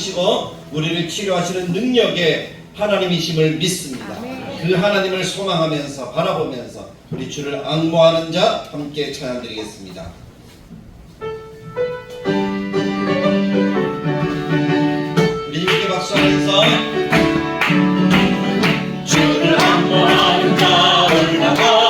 도우시고 우리를 치료하시는 능력의 하나님이심을 믿습니다. 그 하나님을 소망하면서 바라보면서 우리 주를 앙모하는 자 함께 찬양드리겠습니다. 우리 함께 박수하면서 주를 앙모하는 자 올라가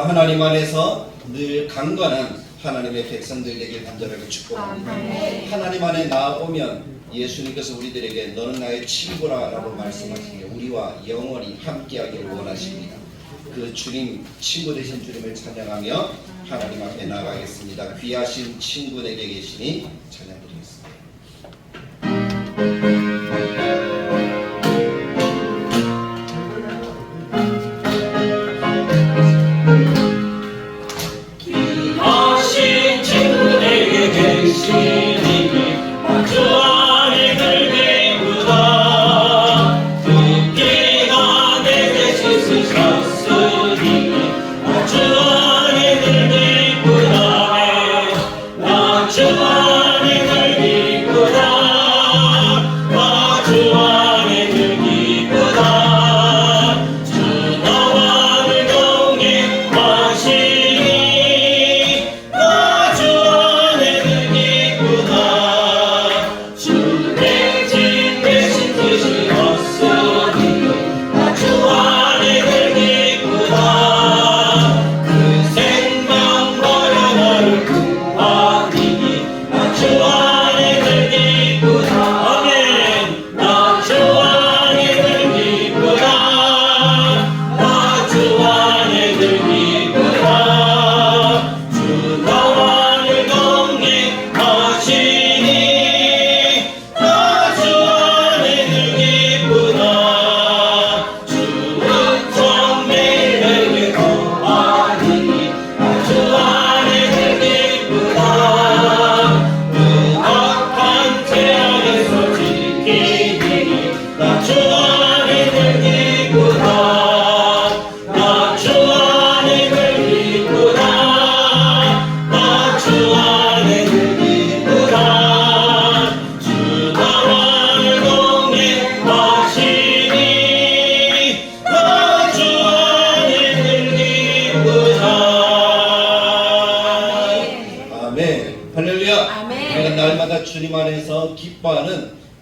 하나님 안에서 늘 강건한 하나님의 백성들 되길 간절하게 축복합니다. 하나님 안에 나오면 예수님께서 우리들에게 너는 나의 친구라라고 말씀하시기에 우리와 영원히 함께하기를 원하십니다. 그 주님, 친구 되신 주님을 찬양하며 하나님 앞에 나가겠습니다. 귀하신 친구 내게 계시니 찬양드리겠습니다. 주안에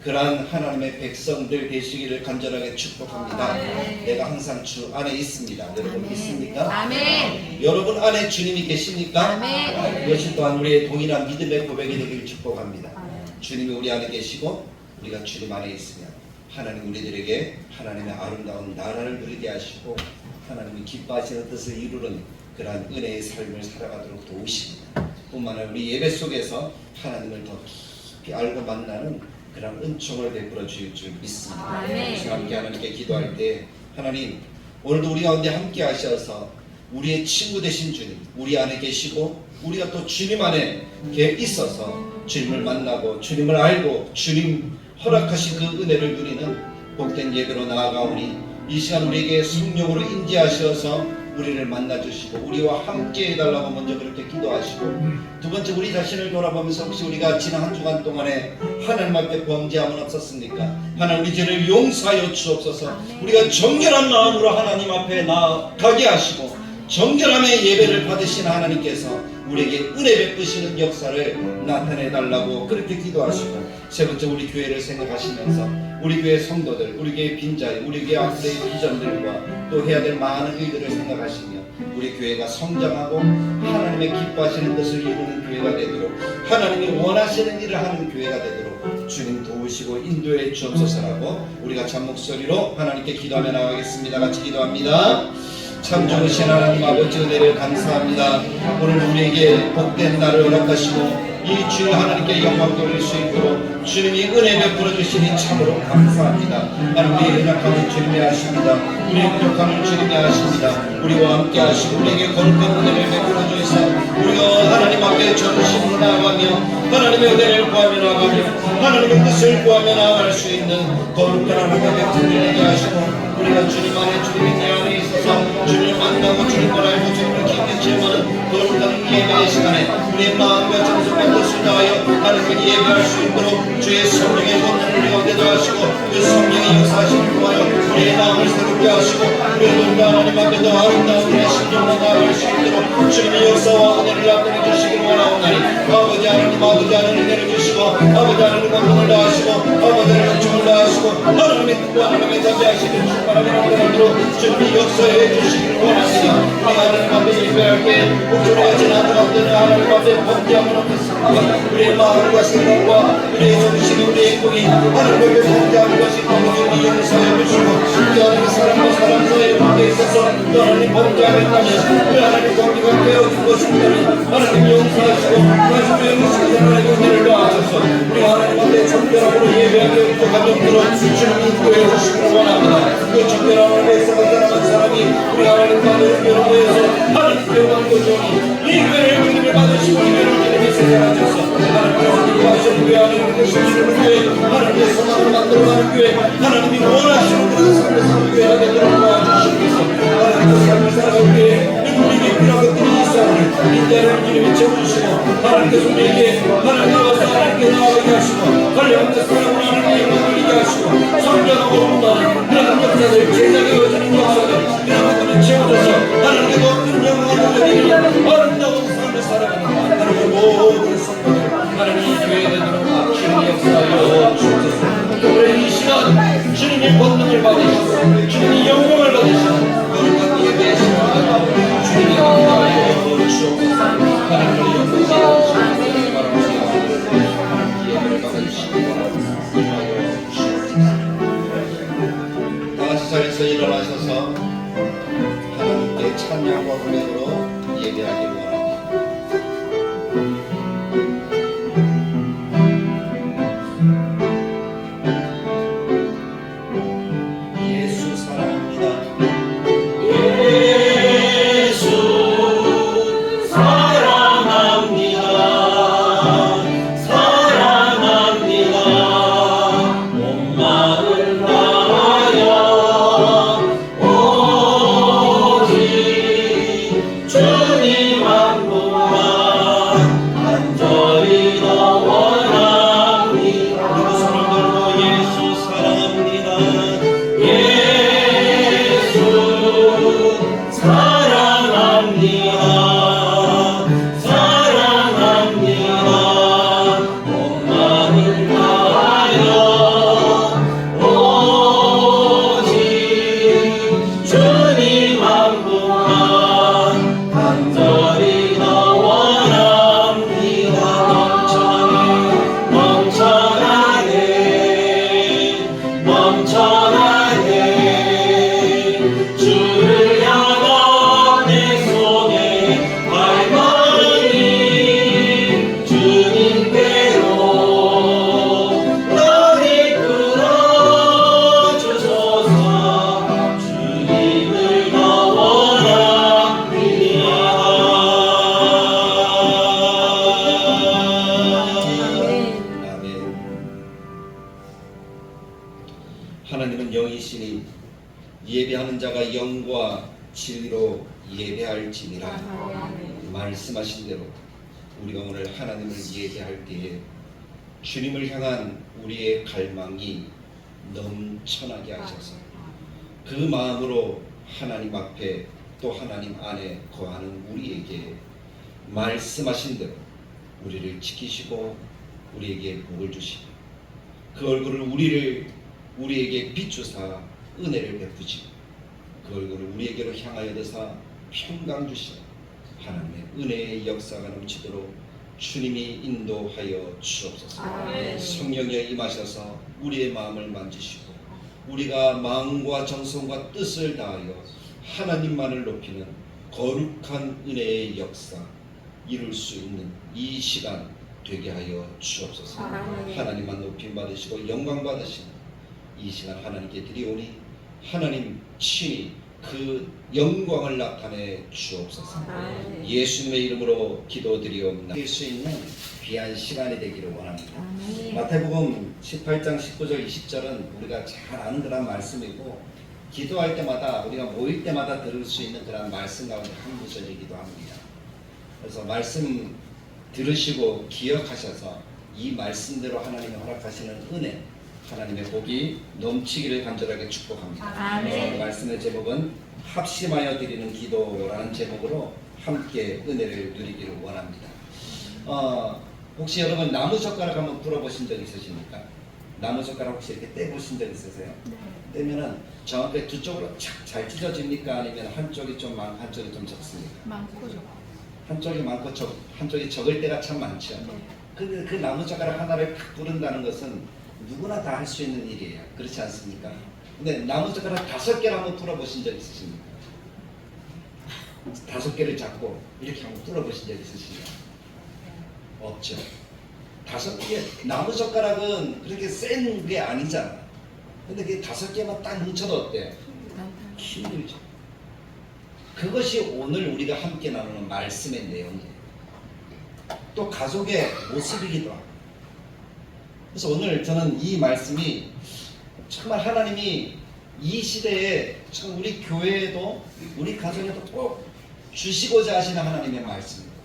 그러한 하나님의 백성들 되시기를 간절하게 축복합니다. 내가 항상 주 안에 있습니다. 여러분 믿습니까? 아멘. 여러분 안에 주님이 계십니까? 아멘. 이것이 또한 우리의 동일한 믿음의 고백이 되기를 축복합니다. 주님이 우리 안에 계시고 우리가 주님 안에 있으면 하나님 우리들에게 하나님의 아름다운 나라를 누리게 하시고 하나님이 기뻐하시는 뜻을 이루는 그러한 은혜의 삶을 살아가도록 도우십니다. 뿐만 아니라 우리 예배 속에서 하나님을 더 깊이 알고 만나는 그런 은총을 베풀어 주실 줄 믿습니다. 아멘. 함께 하나님께 기도할 때 하나님 오늘도 우리 가운데 함께 하셔서 우리의 친구 되신 주님 우리 안에 계시고 우리가 또 주님 안에 있어서 주님을 만나고 주님을 알고 주님 허락하신 그 은혜를 누리는 복된 예배로 나아가오니 이 시간 우리에게 성령으로 인도하셔서 우리를 만나주시고 우리와 함께 해달라고 먼저 그렇게 기도하시고 두 번째 우리 자신을 돌아보면서 혹시 우리가 지난 한 주간 동안에 하나님 앞에 범죄함은 없었습니까? 하나님 우리 죄를 용서하여 주옵소서. 우리가 정결한 마음으로 하나님 앞에 나아가게 하시고 정결함의 예배를 받으신 하나님께서 우리에게 은혜 베푸시는 역사를 나타내달라고 그렇게 기도하시고 세 번째 우리 교회를 생각하시면서 우리 교회 성도들, 우리 교회 빈자리, 우리 교회 앞으로의 비전들과 또 해야 될 많은 일들을 생각하시며 우리 교회가 성장하고 하나님의 기뻐하시는 것을 이루는 교회가 되도록 하나님이 원하시는 일을 하는 교회가 되도록 주님 도우시고 인도해 주옵소서라고 우리가 참목소리로 하나님께 기도하며 나가겠습니다. 같이 기도합니다. 참 좋으신 하나님 아버지 은혜를 감사합니다. 오늘 우리에게 복된 날을 허락하시고 이 주일 하나님께 영광 돌릴 수 있도록 주님이 은혜 베풀어 주시니 참으로 감사합니다. 하나님 우리의 연약함을 주님이 아십니다. 우리의 부족함을 주님이 아십니다. 우리와 함께 하시고 우리에게 거룩한 은혜를 베풀어 주셔서 우리가 하나님 앞에 전심으로 나아가며 하나님의 은혜를 구하며 나아가며 하나님의 뜻을 구하며 나아갈 수 있는 거룩한 하나님의 백성들 되게 하시고 우리가 주님 안에 주님이 내 안에 있어서 주님을 만나고 주님을 알고 주님을 깊이 질문하는 거룩한 예배의 시간에 우리의 마음과 정성과 뜻을 다하여 하나님께 예배할 수 있도록 주의 성령의 권능을 우리 가운데 더하시고 그 성령의 역사하심을 통하여 우리의 마음을 새롭게 하시고 우리가 하나님 앞에 더 아름다운 우리의 심령으로 나아갈 수 있도록 주님의 역사와 은혜를 나타내 주시기를 원하옵나니 아버지 하나님 은혜를 주시고 아버지 하나님 권능을 더하시고 아버지 하나님 은총을 더하시고 하나님의 뜻과 하나님의 자비하시는 하나님의 은혜로 주님이 역사해 주시기를 원합니다. 우리 하나님 앞에 예배할 때 우리가 지난 주 앞에는 하나님 앞에 범죄함은 없겠습니다. 우리의 마음과 생각과 우리의 정신 우리의 행동이 하나님 앞에 범죄하는 것이 주님이 용서해 주시고 우리 하나님 사람과 사람 사이에 관계에 있어서 하나님 범죄하였다면 우리 하나님 관계가 깨어진 것입니다. 하나님 용서하시고 하나님의 은혜를 은혜를 더하셔서 우리 하나님 앞에 정결함으로 예배하게 우리 가정들은 주님이 인도해 주시기를 원합니다. 그 정결함을 위해서 건강한 사람이 우리 하나님 받은 교회를 위해서 하나님께 원하시오니 이 교회를 주님을 받으시고 이 교회를 주님이 세상하셔서 하나님께서 기뻐하시는 교회 하나님의 뜻을 교회 하나님의 소망을 만들어가는 교회 하나님이 원하시는 그런 삶을 교회가 되도록 도와주시옵소서. 하나님의 삶을 살아갈 교회 우리에게 필요한 것들이 있사오니 인자를 주님이 채워주시고 하나님께서 우리에게 하나님과 하나님께 나아가게 하시고 하나님께 사랑을 하나님께 영광을 하시고 성전하고 온다는 그런 역사들 제자가 여주는 역사들 이런 것들을 채워줘서 하나님께 높은 영광을 드리는 아름다운 삶을 살아가는 하나님의 모든 성도들 하나님 이 교회에 되도록 주님의 역사하여 주옵소서. 오늘 이 시간 주님의 권능을 받으시고 주님의 영광을 받으시고 거룩한 예배의 시간을 주님의 역사하여 주옵소서. 하나님의 영광을 받으시고 바랍니다. 예배를 받으시고 자리에서 일어나셔서 하나님께 찬양과 고백으로 예배하기를 원합니다. 예수 사랑합니다. 예수 사랑합니다. 사랑합니다. 온 마음 다하여 주님 하나님은 영이시니 예배하는 자가 영과 진리로 예배할지니라. 말씀하신 대로 우리가 오늘 하나님을 예배할 때에 주님을 향한 우리의 갈망이 넘쳐나게 하셔서 그 마음으로 하나님 앞에 또 하나님 안에 거하는 우리에게 말씀하신 대로 우리를 지키시고 우리에게 복을 주시고 그 얼굴을 우리에게 비추사 은혜를 베푸시고 그 얼굴을 우리에게로 향하여 드사 평강 주시고 하나님의 은혜의 역사가 넘치도록 주님이 인도하여 주옵소서. 성령에 임하셔서 우리의 마음을 만지시고 우리가 마음과 정성과 뜻을 다하여 하나님만을 높이는 거룩한 은혜의 역사 이룰 수 있는 이 시간 되게 하여 주옵소서. 하나님만 높임 받으시고 영광 받으시는 이 시간 하나님께 드리오니 하나님 친히 그 영광을 나타내 주옵소서. 예수님의 이름으로 기도드리옵나이다. 될 수 있는 귀한 시간이 되기를 원합니다. 마태복음 18장 19절 20절은 우리가 잘 아는 그런 말씀이고 기도할 때마다 우리가 모일 때마다 들을 수 있는 그런 말씀 가운데 한 구절이기도 합니다. 그래서 말씀 들으시고 기억하셔서 이 말씀대로 하나님이 허락하시는 은혜 하나님의 복이 넘치기를 간절하게 축복합니다. 말씀의 제목은 합심하여 드리는 기도라는 제목으로 함께 은혜를 누리기를 원합니다. 혹시 여러분 나무젓가락 한번 풀어보신 적 있으십니까? 나무젓가락 혹시 이렇게 떼보신 적 있으세요? 떼면은 정확하게 두 쪽으로 잘 찢어집니까? 아니면 한쪽이 좀 많고 한쪽이 좀 적습니까? 많고 적어. 한쪽이 많고 한쪽이 적을 때가 참 많죠. 근데 그 나무젓가락 하나를 탁 부른다는 것은 누구나 다 할 수 있는 일이에요. 그렇지 않습니까? 근데 나무젓가락 5개를 한번 풀어보신 적 있으십니까? 5개를 잡고 이렇게 한번 풀어보신 적 있으십니까? 없죠. 5개, 나무젓가락은 그렇게 센 게 아니잖아. 근데 그 5개만 딱 뭉쳐도 어때요? 힘들죠. 그것이 오늘 우리가 함께 나누는 말씀의 내용이에요. 또 가족의 모습이기도 하고. 그래서 오늘 저는 이 말씀이 정말 하나님이 이 시대에 참 우리 교회에도 우리 가정에도 꼭 주시고자 하시는 하나님의 말씀입니다.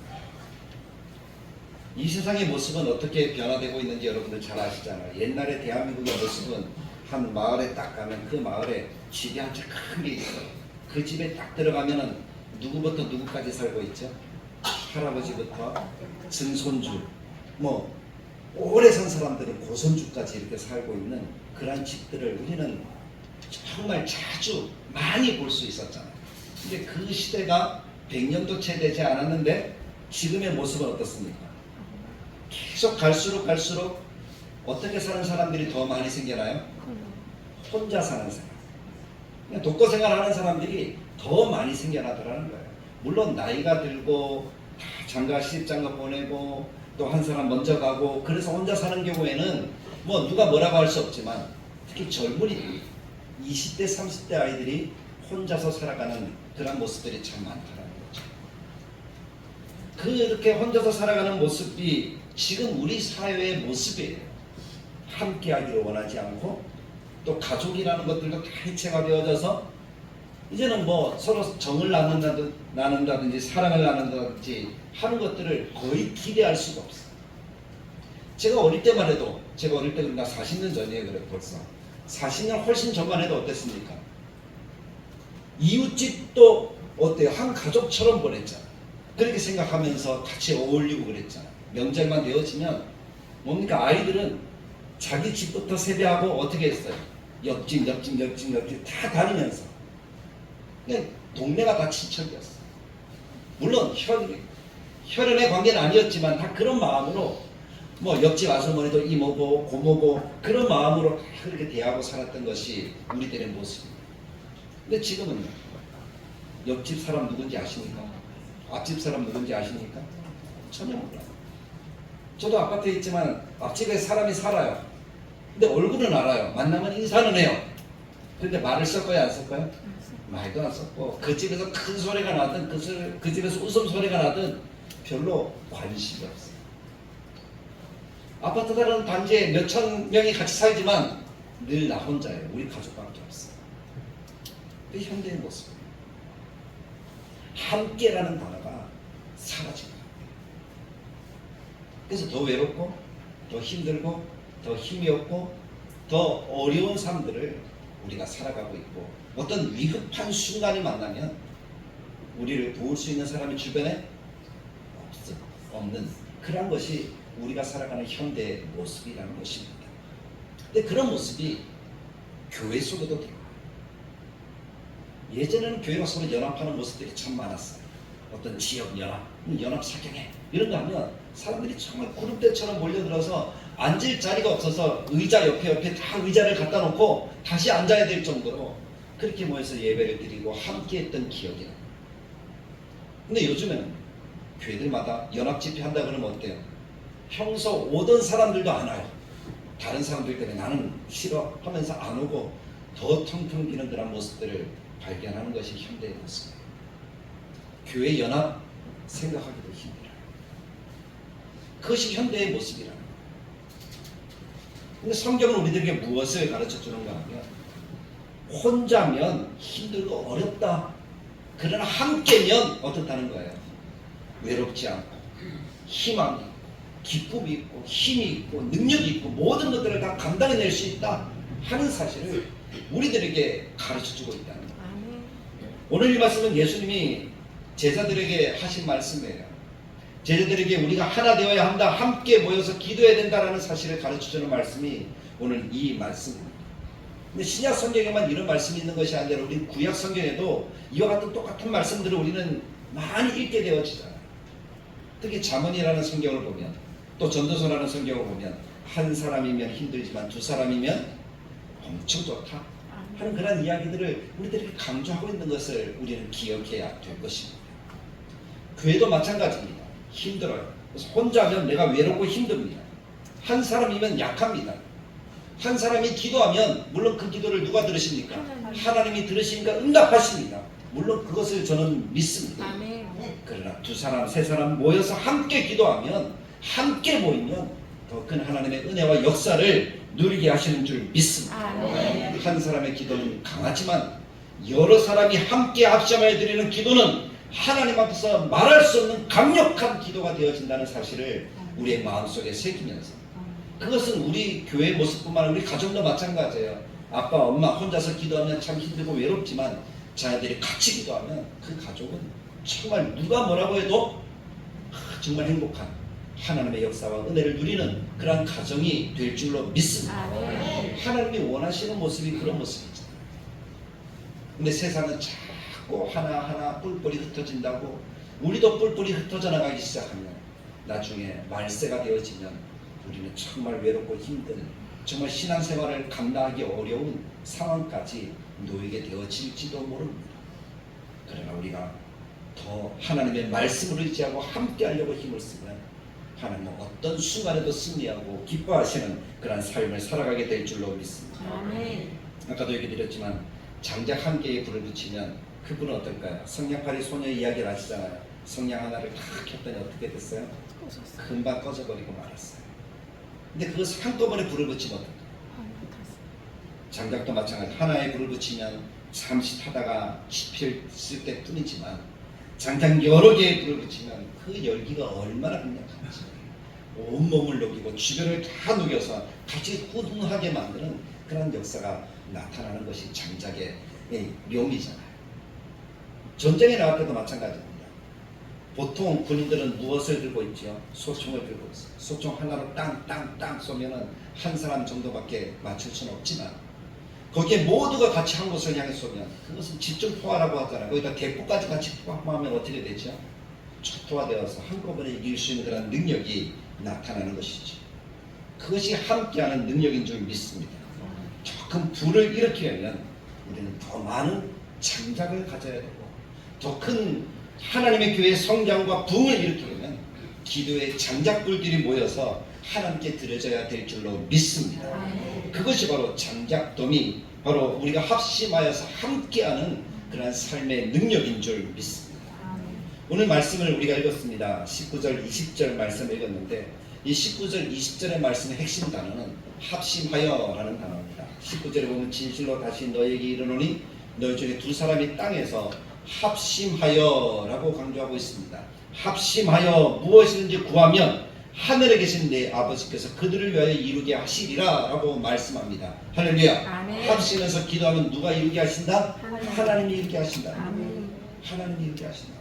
이 세상의 모습은 어떻게 변화되고 있는지 여러분들 잘 아시잖아요. 옛날에 대한민국의 모습은 한 마을에 딱 가면 그 마을에 집이 한 채 큰 게 있어요. 그 집에 딱 들어가면은 누구부터 누구까지 살고 있죠? 할아버지부터 증손주, 뭐 오래 산 사람들은 고손주까지 이렇게 살고 있는 그런 집들을 우리는 정말 자주 많이 볼 수 있었잖아요. 근데 그 시대가 100년도 채 되지 않았는데 지금의 모습은 어떻습니까? 계속 갈수록 어떻게 사는 사람들이 더 많이 생겨나요? 혼자 사는 사람. 그냥 독거 생활하는 사람들이 더 많이 생겨나더라는 거예요. 물론 나이가 들고 다 장가 시집장가 보내고 또 한 사람 먼저 가고 그래서 혼자 사는 경우에는 뭐 누가 뭐라고 할 수 없지만 특히 젊은이들 20대 30대 아이들이 혼자서 살아가는 그런 모습들이 참 많다는 거죠. 그렇게 혼자서 살아가는 모습이 지금 우리 사회의 모습이에요. 함께 하기를 원하지 않고 또 가족이라는 것들도 다 해체가 되어져서 이제는 뭐 서로 정을 나눈다든지 사랑을 나눈다든지 하는 것들을 거의 기대할 수가 없어요. 제가 어릴 때만 해도 제가 어릴 때 그러니까 40년 전이에요. 그래 벌써 40년 훨씬 전만 해도 어땠습니까? 이웃집도 어때요? 한 가족처럼 보냈잖아. 그렇게 생각하면서 같이 어울리고 그랬잖아. 명절만 되어지면 뭡니까? 아이들은 자기 집부터 세배하고 어떻게 했어요? 옆집 다 다니면서 그냥 동네가 다 친척이었어. 물론 혈연의 관계는 아니었지만 다 그런 마음으로 뭐 옆집 아주머니도 이모고 고모고 그런 마음으로 다 그렇게 대하고 살았던 것이 우리들의 모습입니다. 근데 지금은 옆집 사람 누군지 아십니까? 앞집 사람 누군지 아십니까? 전혀 몰라요. 저도 아파트에 있지만 앞집에 사람이 살아요. 근데 얼굴은 알아요. 만나면 인사는 해요. 근데 말을 섞어야 안 섞어요? 말도 안 섞고 그 집에서 큰 소리가 나든 그 집에서 웃음소리가 나든 별로 관심이 없어요. 아파트 다른 단지에 몇천 명이 같이 살지만 늘 나 혼자예요. 우리 가족밖에 없어요. 그 현대의 모습이에요. 함께라는 단어가 사라진 거예요. 그래서 더 외롭고 더 힘들고 더 힘이 없고 더 어려운 삶들을 우리가 살아가고 있고, 어떤 위급한 순간이 만나면 우리를 도울 수 있는 사람이 주변에 없는 그런 것이 우리가 살아가는 현대의 모습이라는 것입니다. 근데 그런 모습이 교회 속에도 들어와요. 예전에는 교회가 서로 연합하는 모습들이 참 많았어요. 어떤 지역 연합 사경회 이런 거 하면 사람들이 정말 구름대처럼 몰려들어서 앉을 자리가 없어서 의자 옆에 다 의자를 갖다 놓고 다시 앉아야 될 정도로 그렇게 모여서 예배를 드리고 함께 했던 기억이 나요. 근데 요즘에는 교회들마다 연합 집회 한다 그러면 어때요? 평소 오던 사람들도 안 와요. 다른 사람들 때문에 나는 싫어 하면서 안 오고 더 텅텅 비는 그런 모습들을 발견하는 것이 현대의 모습이에요. 교회 연합 생각하기도 힘들어요. 그것이 현대의 모습이라는 거예요. 근데 성경은 우리들에게 무엇을 가르쳐 주는가 하면, 혼자면 힘들고 어렵다. 그러나 함께면 어떻다는 거예요? 외롭지 않고 희망이 있고 기쁨이 있고 힘이 있고 능력이 있고 모든 것들을 다 감당해낼 수 있다 하는 사실을 우리들에게 가르쳐주고 있다는 거예요. 오늘 이 말씀은 예수님이 제자들에게 하신 말씀이에요. 제자들에게 우리가 하나 되어야 한다, 함께 모여서 기도해야 된다라는 사실을 가르쳐주는 말씀이 오늘 이 말씀입니다. 근데 신약 성경에만 이런 말씀이 있는 것이 아니라 우리 구약 성경에도 이와 같은 똑같은 말씀들을 우리는 많이 읽게 되어지잖아요. 특히 잠언이라는 성경을 보면, 또 전도서라는 성경을 보면, 한 사람이면 힘들지만 두 사람이면 엄청 좋다 하는 그런 이야기들을 우리들이 강조하고 있는 것을 우리는 기억해야 될 것입니다. 교회도 마찬가지입니다. 힘들어요. 그래서 혼자면 내가 외롭고 힘듭니다. 한 사람이면 약합니다. 한 사람이 기도하면 물론 그 기도를 누가 들으십니까? 하나님이 들으시니까 응답하십니다. 물론 그것을 저는 믿습니다. 그러나 두 사람, 세 사람 모여서 함께 기도하면, 함께 모이면 더 큰 하나님의 은혜와 역사를 누리게 하시는 줄 믿습니다. 한 사람의 기도는 강하지만 여러 사람이 함께 합심하여 드리는 기도는 하나님 앞에서 말할 수 없는 강력한 기도가 되어진다는 사실을 우리의 마음속에 새기면서, 그것은 우리 교회 모습뿐만 아니라 우리 가정도 마찬가지예요. 아빠, 엄마 혼자서 기도하면 참 힘들고 외롭지만 자녀들이 같이 기도하면 그 가족은 정말 누가 뭐라고 해도 정말 행복한 하나님의 역사와 은혜를 누리는 그러한 가정이 될 줄로 믿습니다. 하나님이 원하시는 모습이 그런 모습이잖아요. 근데 세상은 자꾸 하나하나 뿔뿔이 흩어진다고, 우리도 뿔뿔이 흩어져 나가기 시작하면 나중에 말세가 되어지면 우리는 정말 외롭고 힘든, 정말 신앙생활을 감당하기 어려운 상황까지 놓이게 되어질지도 모릅니다. 그러나 우리가 더 하나님의 말씀을 의지하고 함께 하려고 힘을 쓰면 하나님은 어떤 순간에도 승리하고 기뻐하시는 그런 삶을 살아가게 될 줄로 믿습니다. 아까도 얘기 드렸지만 장작 한 개에 불을 붙이면 그 불은 어떨까요? 성냥팔이 소녀의 이야기를 아시잖아요. 성냥 하나를 탁 켰더니 어떻게 됐어요? 금방 꺼져버리고 말았어요. 근데 그것을 한꺼번에 불을 붙이면 어떨까요? 장작도 마찬가지. 하나에 불을 붙이면 잠시 타다가 지필 때 뿐이지만 장작 여러 개의 불을 붙이면 그 열기가 얼마나 강력한지 온몸을 녹이고 주변을 다 녹여서 같이 훈훈하게 만드는 그런 역사가 나타나는 것이 장작의 묘미잖아요. 전쟁에 나갈 때도 마찬가지입니다. 보통 군인들은 무엇을 들고 있죠? 소총을 들고 있어요. 소총 하나로 땅 쏘면은 한 사람 정도밖에 맞출 수는 없지만 거기에 모두가 같이 한 곳을 향해 쏘면 그것은 집중포화라고 하잖아요. 거기다 대포까지 같이 포함하면 어떻게 되죠? 초토화되어서 한꺼번에 이길 수 있는 그런 능력이 나타나는 것이죠. 그것이 함께하는 능력인 줄 믿습니다. 조금 불을 일으키려면 우리는 더 많은 장작을 가져야 되고, 더 큰 하나님의 교회의 성장과 부흥을 일으키려면 기도의 장작불들이 모여서 하나님께 드려져야 될 줄로 믿습니다. 그것이 바로 장작돔이 바로 우리가 합심하여서 함께하는 그런 삶의 능력인 줄 믿습니다. 오늘 말씀을 우리가 읽었습니다. 19절 20절 말씀을 읽었는데 이 19절 20절의 말씀의 핵심 단어는 합심하여라는 단어입니다. 19절에 보면 진실로 다시 너에게 이르노니 너희 중에 두 사람이 땅에서 합심하여라고 강조하고 있습니다. 합심하여 무엇이든지 구하면 하늘에 계신 내 아버지께서 그들을 위하여 이루게 하시리라 라고 말씀합니다. 할렐루야. 아멘. 합심해서 기도하면 누가 이루게 하신다? 하나님이 이루게 하신다. 아멘. 하나님이 이루게 하신다.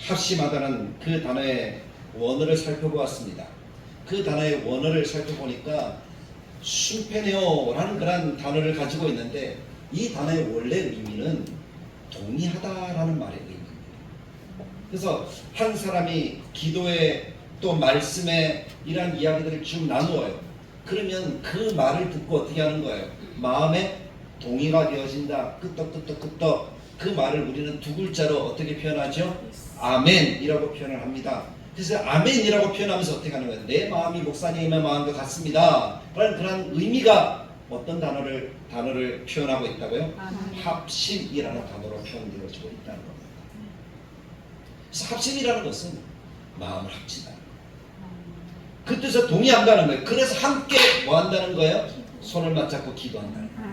합심하다는 그 단어의 원어를 살펴보았습니다. 그 단어의 원어를 살펴보니까 슌페네오라는 그런 단어를 가지고 있는데 이 단어의 원래 의미는 동의하다라는 말의 의미입니다. 그래서 한 사람이 기도에 또 말씀에 이러한 이야기들을 쭉 나누어요. 그러면 그 말을 듣고 어떻게 하는 거예요? 마음에 동의가 되어진다. 끄떡끄떡끄떡. 그 말을 우리는 두 글자로 어떻게 표현하죠? 아멘이라고 표현을 합니다. 그래서 아멘이라고 표현하면서 어떻게 하는 거예요? 내 마음이 목사님의 마음과 같습니다. 그런 의미가 어떤 단어를 표현하고 있다고요? 합심이라는 단어로 표현되어지고 있다는 겁니다. 그래서 합심이라는 것은 마음을 합치다. 그 뜻에 동의한다는 거예요. 그래서 함께 뭐 한다는 거예요? 손을 맞잡고 기도한다는 거예요.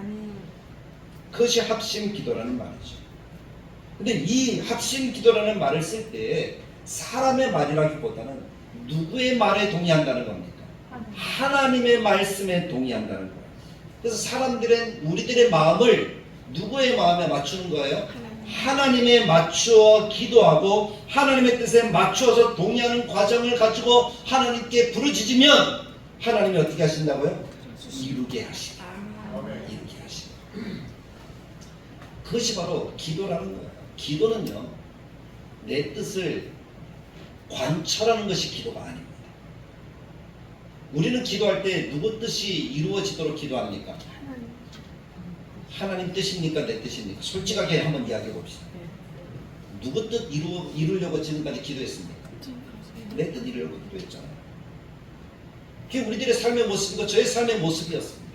그것이 합심 기도라는 말이죠. 근데 이 합심 기도라는 말을 쓸 때 사람의 말이라기보다는 누구의 말에 동의한다는 겁니까? 하나님의 말씀에 동의한다는 거예요. 그래서 사람들은 우리들의 마음을 누구의 마음에 맞추는 거예요? 하나님에 맞추어 기도하고 하나님의 뜻에 맞추어서 동의하는 과정을 가지고 하나님께 부르짖으면 하나님이 어떻게 하신다고요? 이루게 하신다. 이루게 하신다. 그것이 바로 기도라는 거예요. 기도는요, 내 뜻을 관철하는 것이 기도가 아닙니다. 우리는 기도할 때 누구 뜻이 이루어지도록 기도합니까? 하나님 뜻입니까? 내 뜻입니까? 솔직하게 한번 이야기해 봅시다. 누구 뜻 이루려고 지금까지 기도했습니까? 내 뜻 이루려고 기도했잖아요. 그게 우리들의 삶의 모습이고 저의 삶의 모습이었습니다.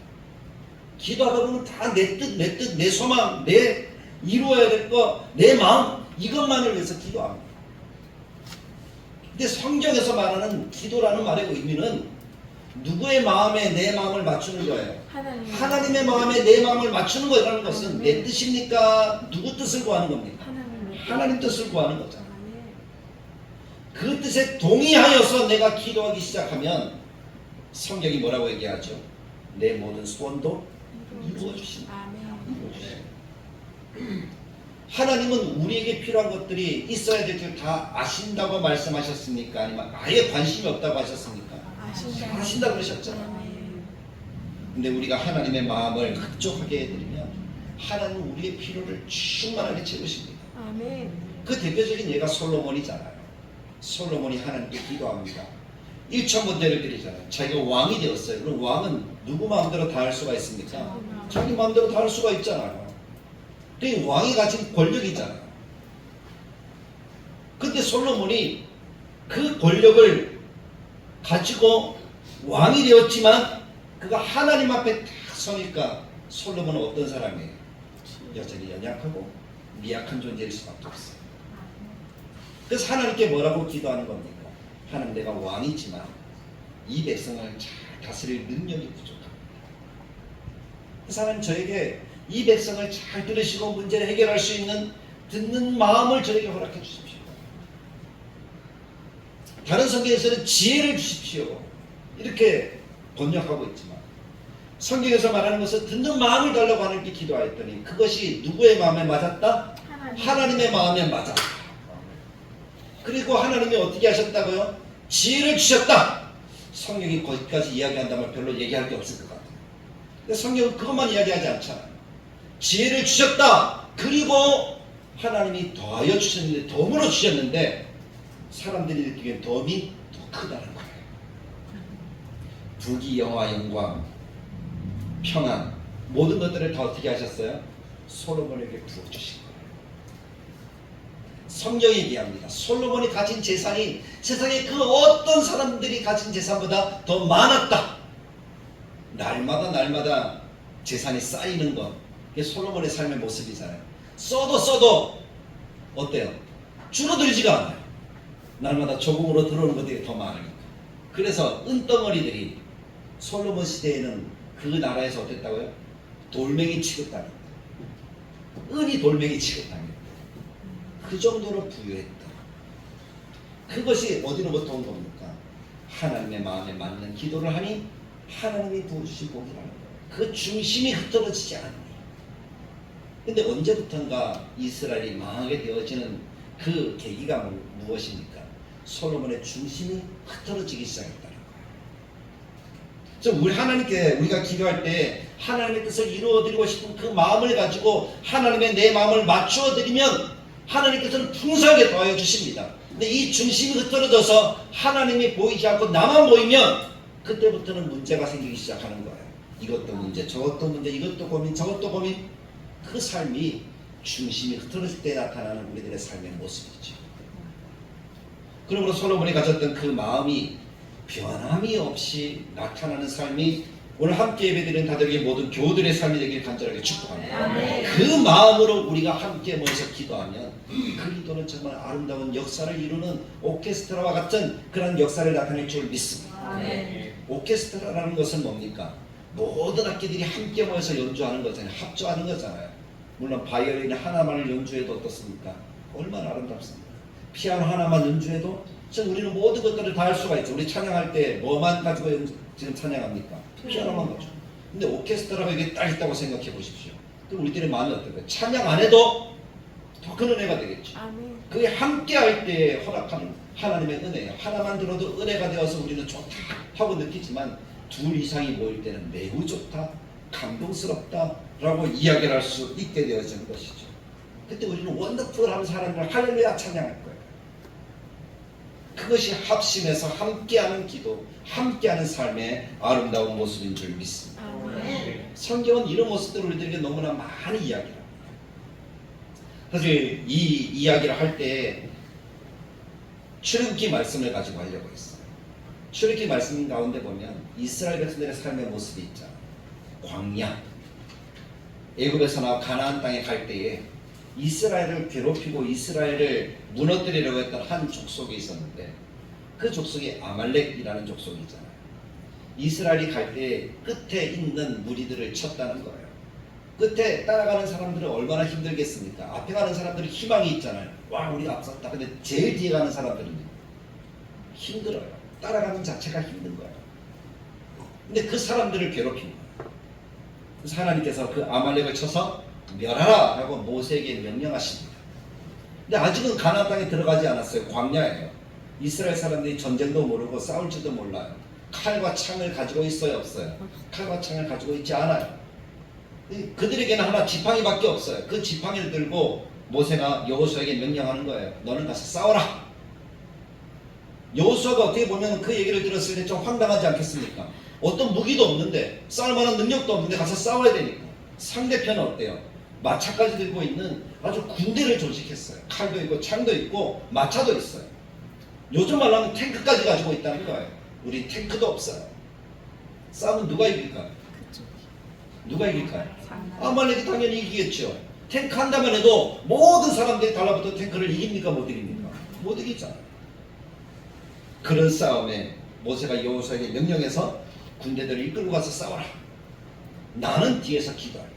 기도하다 보면 다 내 뜻, 내 소망, 내 이루어야 될 거, 내 마음 이것만을 위해서 기도합니다. 근데 성경에서 말하는 기도라는 말의 의미는 누구의 마음에 내 마음을 맞추는 거예요? 하나님의 마음에 내 마음을 맞추는 거라는 것은 내 뜻입니까? 누구 뜻을 구하는 겁니까? 하나님 뜻을 구하는 거잖아요. 그 뜻에 동의하여서 내가 기도하기 시작하면 성경이 뭐라고 얘기하죠? 내 모든 소원도 이루어주신다. 하나님은 우리에게 필요한 것들이 있어야 될 줄 다 아신다고 말씀하셨습니까? 아니면 아예 관심이 없다고 하셨습니까? 아신다고 그러셨잖아요. 근데 우리가 하나님의 마음을 흡족하게 해드리면 하나님은 우리의 필요를 충만하게 채우십니다. 그 대표적인 예가 솔로몬이잖아요. 솔로몬이 하나님께 기도합니다. 1,000번대를 드리잖아요. 자기가 왕이 되었어요. 그럼 왕은 누구 마음대로 다 할 수가 있습니까? 자기 마음대로 다 할 수가 있잖아요. 그 왕이 가진 권력이 있잖아요. 근데 솔로몬이 그 권력을 가지고 왕이 되었지만 그가 하나님 앞에 딱 서니까 솔로몬은 어떤 사람이에요? 여전히 연약하고 미약한 존재일 수밖에 없어요. 그래서 하나님께 뭐라고 기도하는 겁니까? 하나님, 내가 왕이지만 이 백성을 잘 다스릴 능력이 부족합니다. 그 하나님, 저에게 이 백성을 잘 들으시고 문제를 해결할 수 있는 듣는 마음을 저에게 허락해 주십시오. 다른 성경에서는 지혜를 주십시오 이렇게 번역하고 있지만 성경에서 말하는 것은 듣는 마음을 달라고 하나님께 기도하였더니 그것이 누구의 마음에 맞았다? 하나님의 마음에 맞았다. 그리고 하나님이 어떻게 하셨다고요? 지혜를 주셨다. 성경이 거기까지 이야기한다면 별로 얘기할 게 없을 것 같아요. 근데 성경은 그것만 이야기하지 않잖아요. 지혜를 주셨다. 그리고 하나님이 더하여 주셨는데, 덤으로 주셨는데 사람들이 느끼기엔 덤이 더 크다는 거예요. 부귀, 영화, 영광, 평안, 모든 것들을 다 어떻게 하셨어요? 솔로몬에게 부어주신 거예요. 성경이 얘기합니다. 솔로몬이 가진 재산이 세상에 그 어떤 사람들이 가진 재산보다 더 많았다. 날마다 재산이 쌓이는 것, 이게 솔로몬의 삶의 모습이잖아요. 써도 어때요? 줄어들지가 않아요. 날마다 조금으로 들어오는 것들이 더 많으니까. 그래서 은덩어리들이 솔로몬 시대에는 그 나라에서 어땠다고요? 돌멩이 취급당했다. 은이 돌멩이 취급당했다. 그 정도로 부유했다. 그것이 어디로부터 온 겁니까? 하나님의 마음에 맞는 기도를 하니 하나님이 부어주신 복이라는 거예요. 그 중심이 흐트러지지 않는 거예요. 근데 언제부턴가 이스라엘이 망하게 되어지는 그 계기가 무엇입니까? 솔로몬의 중심이 흐트러지기 시작했다는 거예요. 우리 하나님께 우리가 기도할 때 하나님의 뜻을 이루어드리고 싶은 그 마음을 가지고 하나님의 내 마음을 맞추어드리면 하나님께서는 풍성하게 도와줘 주십니다. 근데 이 중심이 흐트러져서 하나님이 보이지 않고 나만 보이면 그때부터는 문제가 생기기 시작하는 거예요. 이것도 문제, 저것도 문제, 이것도 고민, 저것도 고민. 그 삶이 중심이 흐트러질 때 나타나는 우리들의 삶의 모습이죠. 그러므로 솔로몬이 가졌던 그 마음이 변함이 없이 나타나는 삶이 오늘 함께 예배드리는 다들에게 모든 교우들의 삶이 되길 간절하게 축복합니다. 그 마음으로 우리가 함께 모여서 기도하면 그 기도는 정말 아름다운 역사를 이루는 오케스트라와 같은 그런 역사를 나타낼 줄 믿습니다. 오케스트라라는 것은 뭡니까? 모든 악기들이 함께 모여서 연주하는 거잖아요. 합주하는 거잖아요. 물론 바이올린 하나만을 연주해도 어떻습니까? 얼마나 아름답습니까? 피아노 하나만 연주해도 지금 우리는 모든 것들을 다 할 수가 있죠. 우리 찬양할 때 뭐만 가지고 지금 찬양합니까? 피아노만 가지고. 근데 오케스트라가 이게 딱 있다고 생각해 보십시오. 그럼 우리들의 마음이 어떨까요? 찬양 안 해도 더 큰 은혜가 되겠죠. 그게 함께 할 때 허락하는 하나님의 은혜예요. 하나만 들어도 은혜가 되어서 우리는 좋다 하고 느끼지만 둘 이상이 모일 때는 매우 좋다, 감동스럽다 라고 이야기를 할 수 있게 되어지는 것이죠. 그때 우리는 원더풀한 사람을 할렐루야 찬양할 거예요. 그것이 합심해서 함께하는 기도, 함께하는 삶의 아름다운 모습인 줄 믿습니다. 성경은 이런 모습들을 우리들에게 너무나 많이 이야기합니다. 사실 이 이야기를 할 때 출애굽기 말씀을 가지고 하려고 했어요. 출애굽기 말씀 가운데 보면 이스라엘 백성들의 삶의 모습이 있잖아요. 광야, 애굽에서 나와 가나안 땅에 갈 때에 이스라엘을 괴롭히고 이스라엘을 무너뜨리려고 했던 한 족속이 있었는데 그 족속이 아말렉이라는 족속이잖아요. 이스라엘이 갈 때 끝에 있는 무리들을 쳤다는 거예요. 끝에 따라가는 사람들은 얼마나 힘들겠습니까? 앞에 가는 사람들은 희망이 있잖아요. 와, 우리가 앞섰다. 근데 제일 뒤에 가는 사람들은 힘들어요. 따라가는 자체가 힘든 거예요. 근데 그 사람들을 괴롭힌 거예요. 그래서 하나님께서 그 아말렉을 쳐서 멸하라 라고 모세에게 명령하십니다. 근데 아직은 가나안 땅에 들어가지 않았어요. 광야예요. 이스라엘 사람들이 전쟁도 모르고 싸울지도 몰라요. 칼과 창을 가지고 있어요, 없어요? 칼과 창을 가지고 있지 않아요. 그들에게는 하나 지팡이밖에 없어요. 그 지팡이를 들고 모세가 여호수아에게 명령하는 거예요. 너는 가서 싸워라. 여호수아가 어떻게 보면 그 얘기를 들었을 때 좀 황당하지 않겠습니까? 어떤 무기도 없는데 싸울 만한 능력도 없는데 가서 싸워야 되니까. 상대편은 어때요? 마차까지 들고 있는 아주 군대를 조직했어요. 칼도 있고 창도 있고 마차도 있어요. 요즘 말로 하면 탱크까지 가지고 있다는 거예요. 우리 탱크도 없어요. 싸우면 누가 이길까요? 누가 이길까요? 아말렉이 당연히 이기겠죠. 탱크 한다면 해도 모든 사람들이 달라붙어 탱크를 이깁니까? 못 이깁니까? 못 이기잖아요. 그런 싸움에 모세가 여호수아에게 명령해서 군대들을 이끌고 가서 싸워라. 나는 뒤에서 기도할게.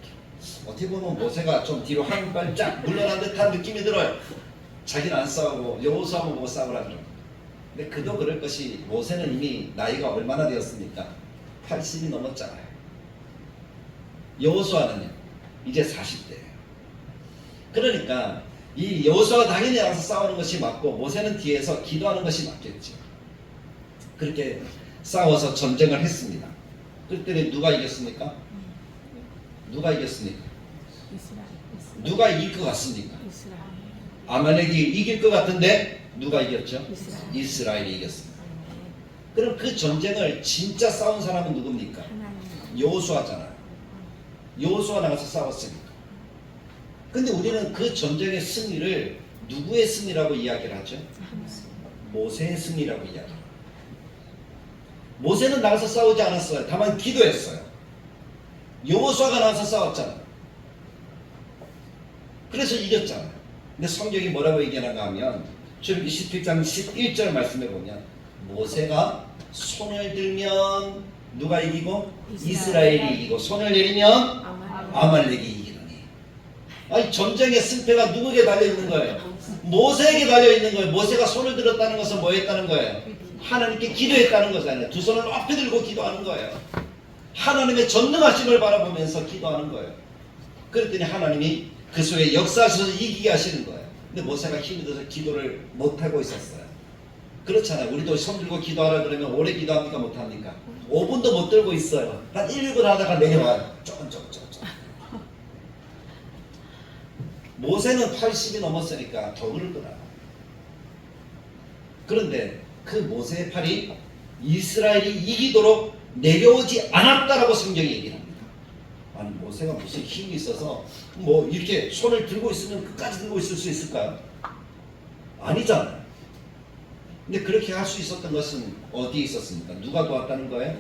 어떻게 보면 모세가 좀 뒤로 한 발짝 물러난 듯한 느낌이 들어요. 자기는 안 싸우고 여호수아만 보고 싸우라 그러고. 근데 그도 그럴 것이 모세는 이미 나이가 얼마나 되었습니까? 80이 넘었잖아요. 여호수아는요 이제 40대예요. 그러니까 이 여호수아가 당연히 나가서 싸우는 것이 맞고 모세는 뒤에서 기도하는 것이 맞겠죠. 그렇게 싸워서 전쟁을 했습니다. 그때 누가 이겼습니까? 누가 이겼습니까? 누가 이길 것 같습니까? 아말렉이 이길 것 같은데 누가 이겼죠? 이스라엘이 이겼습니다. 그럼 그 전쟁을 진짜 싸운 사람은 누굽니까? 여호수아잖아요. 여호수아 나가서 싸웠으니까. 근데 우리는 그 전쟁의 승리를 누구의 승리라고 이야기를 하죠? 모세의 승리라고 이야기합니다. 모세는 나가서 싸우지 않았어요. 다만 기도했어요. 여호수아가 나가서 싸웠잖아요. 그래서 이겼잖아요. 근데 성경이 뭐라고 얘기하는가 하면 출애굽기 17장 11절 말씀에 보면 모세가 손을 들면 누가 이기고? 이스라엘이 이기고 손을 내리면 아말렉이 이기더니. 아니 전쟁의 승패가 누구에게 달려있는 거예요? 모세에게 달려있는 거예요. 모세가 손을 들었다는 것은 뭐 했다는 거예요? 하나님께 기도했다는 거잖아요. 두 손을 높이 들고 기도하는 거예요. 하나님의 전능하심을 바라보면서 기도하는 거예요. 그랬더니 하나님이 그 속에 역사하셔서 이기게 하시는 거예요. 근데 모세가 힘이 들어서 기도를 못하고 있었어요. 그렇잖아요. 우리도 손 들고 기도하라 그러면 오래 기도합니까? 못합니까? 5분도 못 들고 있어요. 한 1분 하다가 내려와요. 조금. 모세는 80이 넘었으니까 더 그럴 거다. 그런데 그 모세의 팔이 이스라엘이 이기도록 내려오지 않았다라고 성경이 얘기합니다. 아니 모세가 무슨 힘이 있어서 뭐 이렇게 손을 들고 있으면 끝까지 들고 있을 수 있을까요? 아니잖아요. 근데 그렇게 할 수 있었던 것은 어디에 있었습니까? 누가 도왔다는 거예요?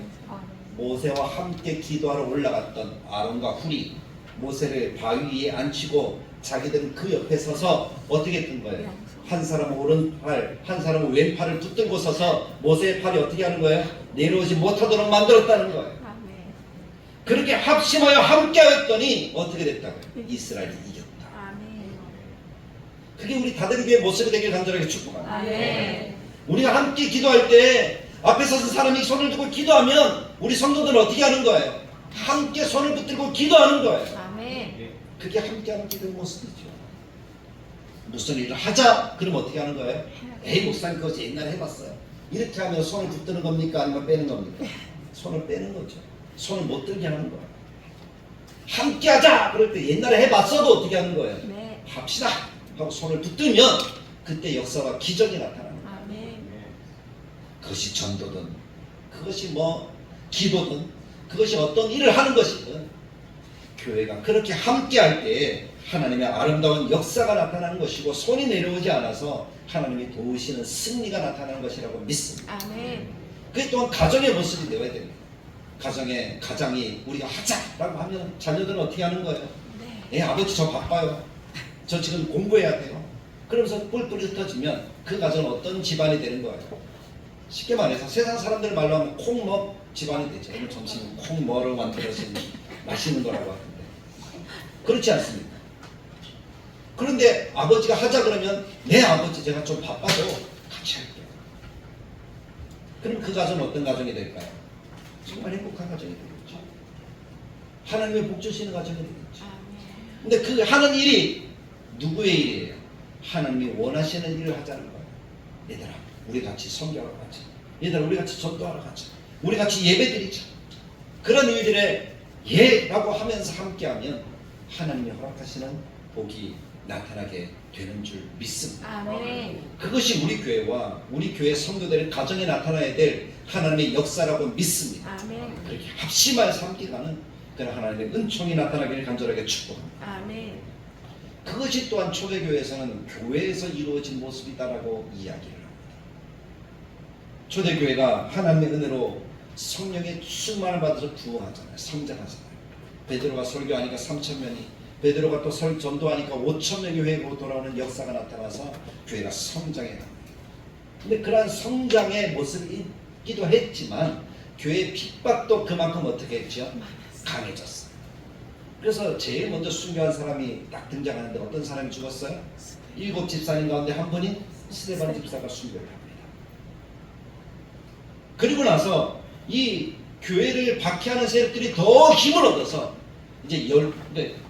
모세와 함께 기도하러 올라갔던 아론과 훌이 모세를 바위 위에 앉히고 자기들은 그 옆에 서서 어떻게 했던 거예요? 한 사람은 오른팔, 한 사람은 왼팔을 붙들고 서서 모세의 팔이 어떻게 하는 거예요? 내려오지 못하도록 만들었다는 거예요. 그렇게 합심하여 함께 하였더니 어떻게 됐다고요? 이스라엘이 이겼다. 그게 우리 다들에게 모습이 되길 간절하게 축복합니다. 우리가 함께 기도할 때 앞에 서서 사람이 손을 들고 기도하면 우리 성도들은 어떻게 하는 거예요? 함께 손을 붙들고 기도하는 거예요. 그게 함께하는 기도의 모습이죠. 무슨 일을 하자 그럼 어떻게 하는 거예요? 에이 목사님 그거 옛날에 해봤어요. 이렇게 하면 손을 붙드는 겁니까? 아니면 빼는 겁니까? 손을 빼는 거죠. 손을 못 들게 하는 거예요. 함께하자 그럴 때 옛날에 해봤어도 어떻게 하는 거예요? 합시다 하고 손을 붙들면 그때 역사와 기적이 나타나는 거예요. 그것이 전도든 그것이 뭐 기도든 그것이 어떤 일을 하는 것이든 교회가 그렇게 함께할 때 하나님의 아름다운 역사가 나타나는 것이고 손이 내려오지 않아서 하나님이 도우시는 승리가 나타나는 것이라고 믿습니다. 그게 또한 가정의 모습이 되어야 됩니다. 가장이 우리가 하자라고 하면 자녀들은 어떻게 하는 거예요? 아버지 저 바빠요. 저 지금 공부해야 돼요. 그러면서 뿔뿔이 흩어지면 그 가정은 어떤 집안이 되는 거예요? 쉽게 말해서 세상 사람들 말로 하면 콩먹 집안이 되죠. 오늘 점심 콩먹을 만들어서 맛있는 거라고 하는데 그렇지 않습니까? 그런데 아버지가 하자 그러면 네 아버지 제가 좀 바빠도 같이 할게요. 그럼 그 가정은 어떤 가정이 될까요? 정말 행복한 가정이 되겠죠. 하나님의 복 주시는 가정이 되겠죠. 근데 그 하는 일이 누구의 일이에요? 하나님이 원하시는 일을 하자는 거예요. 얘들아 우리 같이 선교하러 가자. 얘들아 우리 같이 전도하러 가자. 우리 같이 예배 드리자. 그런 일들에 예라고 하면서 함께하면 하나님이 허락하시는 복이 나타나게 되는 줄 믿습니다. 그것이 우리 교회와 우리 교회 성도들의 가정에 나타나야 될 하나님의 역사라고 믿습니다. 그렇게 합심하여서 함께 가는 그런 하나님의 은총이 나타나기를 간절하게 축복합니다. 그것이 또한 초대교회에서는 교회에서 이루어진 모습이다라고 이야기를 합니다. 초대교회가 하나님의 은혜로 성령의 충만을 받아서 부흥하잖아요. 성장하잖아요. 베드로가 설교하니까 3,000명이, 베드로가 또 전도하니까 5,000명이 회개로 돌아오는 역사가 나타나서 교회가 성장해 갑니다. 근데 그러한 성장의 모습이 있기도 했지만 교회의 핍박도 그만큼 어떻게 했죠? 강해졌어요. 그래서 제일 먼저 순교한 사람이 딱 등장하는데 어떤 사람이 죽었어요? 7 집사님 가운데 한 분인 스데반 집사가 순교를 합니다. 그리고 나서 이 교회를 박해하는 세력들이 더 힘을 얻어서 이제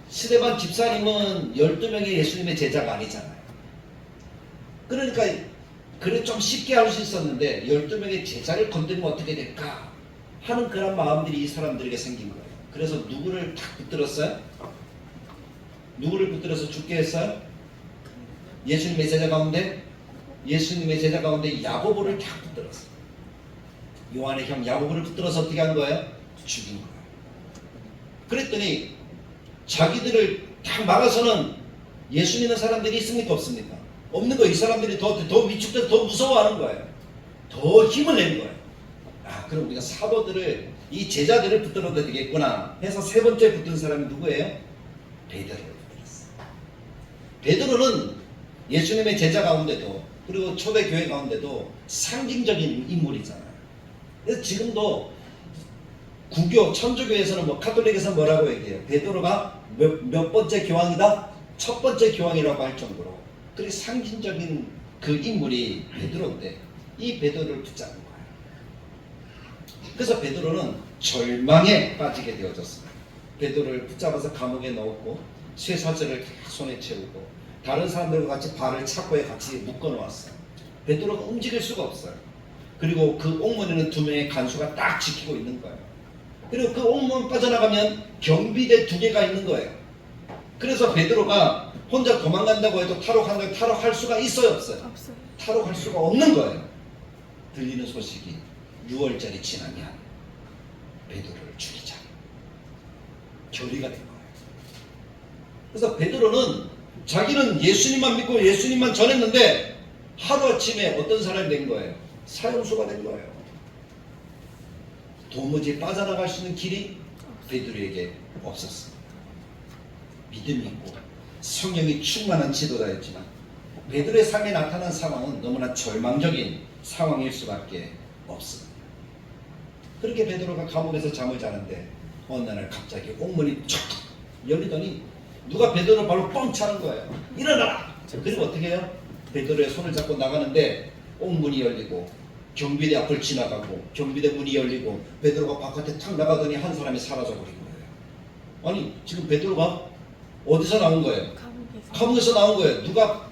스데반 집사님은 12명의 예수님의 제자가 아니잖아요. 그러니까 그래 좀 쉽게 할 수 있었는데 12명의 제자를 건드리면 어떻게 될까 하는 그런 마음들이 이 사람들에게 생긴 거예요. 그래서 누구를 딱 붙들었어요? 누구를 붙들어서 죽게 했어요? 예수님의 제자 가운데 야고보를 딱 붙들었어요. 요한의 형 야고보를 붙들어서 어떻게 한 거예요? 죽인 거예요. 그랬더니 자기들을 딱 막아서는 예수 믿는 사람들이 있습니까? 없습니까? 없는 거예요. 이 사람들이 더 위축돼서 더 무서워하는 거예요. 더 힘을 내는 거예요. 그럼 우리가 사도들을, 이 제자들을 붙들어도 되겠구나 해서 세 번째 붙든 사람이 누구예요? 베드로를 붙들었어요. 베드로는 예수님의 제자 가운데도 그리고 초대교회 가운데도 상징적인 인물이잖아요. 그래서 지금도 구교, 천주교에서는 뭐 카톨릭에서 뭐라고 얘기해요? 베드로가 몇 번째 교황이다? 첫 번째 교황이라고 할 정도로 그렇게 상징적인 그 인물이 베드로인데 이 베드로를 붙잡은 거예요. 그래서 베드로는 절망에 빠지게 되어졌어요. 베드로를 붙잡아서 감옥에 넣었고 쇠사슬을 다 손에 채우고 다른 사람들과 같이 발을 착고에 같이 묶어놓았어요. 베드로가 움직일 수가 없어요. 그리고 그 옥문에는 2명의 간수가 딱 지키고 있는 거예요. 그리고 그 옥문 빠져나가면 경비대 2개가 있는 거예요. 그래서 베드로가 혼자 도망간다고 해도 탈옥할 수가 있어요, 없어요? 없어요. 탈옥할 수가 없는 거예요. 들리는 소식이 6월절이 지나면 베드로를 죽이자. 결의가 된 거예요. 그래서 베드로는 자기는 예수님만 믿고 예수님만 전했는데 하루아침에 어떤 사람이 된 거예요? 사형수가 된 거예요. 도무지 빠져나갈 수 있는 길이 베드로에게 없었습니다. 믿음이 있고 성령이 충만한 지도자였지만 베드로의 삶에 나타난 상황은 너무나 절망적인 상황일 수밖에 없습니다. 그렇게 베드로가 감옥에서 잠을 자는데 어느 날 갑자기 옥문이 쫙 열리더니 누가 베드로 발로 뻥 차는 거예요. 일어나라! 그리고 어떻게 해요? 베드로의 손을 잡고 나가는데 옥문이 열리고 경비대 앞을 지나가고 경비대 문이 열리고 베드로가 바깥에 탁 나가더니 한 사람이 사라져버린 거예요. 아니 지금 베드로가 어디서 나온 거예요? 감옥에서 나온 거예요. 누가